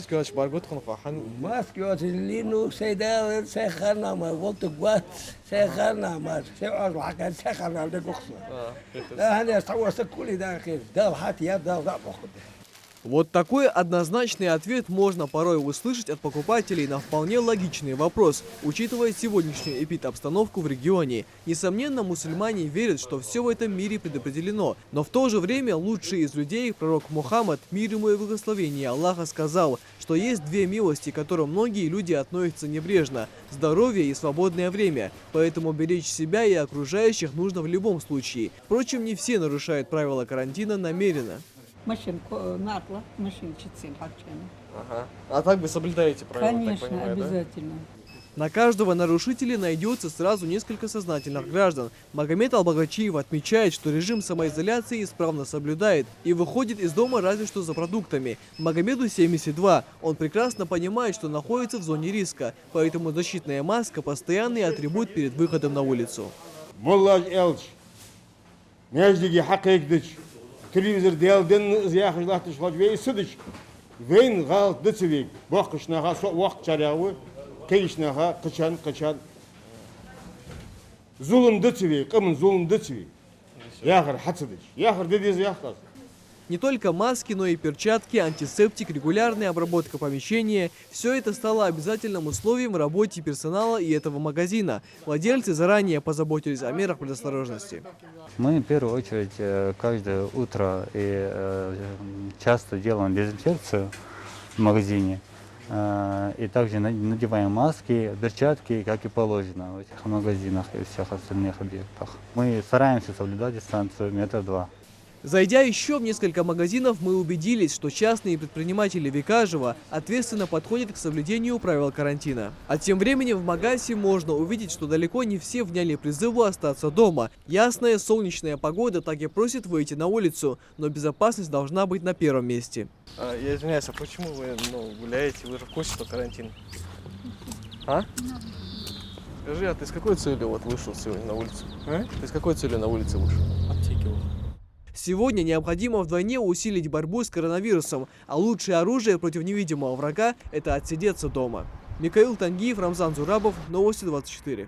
маскировать баргот ханфахан. Маскировать лину сейдал сехарна ма волту гват сехарна ма сеаз лакан сехарна дегухса. Да они остался кули да хир дал хат я дал да бохуд. Вот такой однозначный ответ можно порой услышать от покупателей на вполне логичный вопрос, учитывая сегодняшнюю эпидобстановку в регионе. Несомненно, мусульмане верят, что все в этом мире предопределено, но в то же время лучший из людей, пророк Мухаммад, мир ему и благословение Аллаха, сказал, что есть две милости, к которым многие люди относятся небрежно – здоровье и свободное время, поэтому беречь себя и окружающих нужно в любом случае. Впрочем, не все нарушают правила карантина намеренно. Ага. А так вы соблюдаете правила, Конечно, так понимаю, обязательно. Да? На каждого нарушителя найдется сразу несколько сознательных граждан. Магомед Албагачиев отмечает, что режим самоизоляции исправно соблюдает и выходит из дома разве что за продуктами. Магомеду 72. Он прекрасно понимает, что находится в зоне риска, поэтому защитная маска – постоянный атрибут перед выходом на улицу. Телевизор делден зияхлахты шладвей сидич. Вен гал дцевик. Бахшнаха вакт чарявы. Кейшнаха качан. Зулум дцевик, камн зулум дцевик. Яхар хатсидич. Яхар дедиз яхтас. Не только маски, но и перчатки, антисептик, регулярная обработка помещения – все это стало обязательным условием в работе персонала и этого магазина. Владельцы заранее позаботились о мерах предосторожности. Мы в первую очередь каждое утро и часто делаем дезинфекцию в магазине. И также надеваем маски, перчатки, как и положено в этих магазинах и всех остальных объектах. Мы стараемся соблюдать дистанцию 1,2 метра. Зайдя еще в несколько магазинов, мы убедились, что частные предприниматели Викажева ответственно подходят к соблюдению правил карантина. А тем временем в магазе можно увидеть, что далеко не все вняли призыву остаться дома. Ясная солнечная погода так и просит выйти на улицу, но безопасность должна быть на первом месте. Я извиняюсь, а почему вы гуляете? Вы же в курсе, что карантин? А? Скажи, а ты с какой целью вышел сегодня на улицу? Ты с какой целью на улице вышел? Аптеки. Сегодня необходимо вдвойне усилить борьбу с коронавирусом, а лучшее оружие против невидимого врага – это отсидеться дома. Микаил Тангиев, Рамзан Зурабов, Новости 24.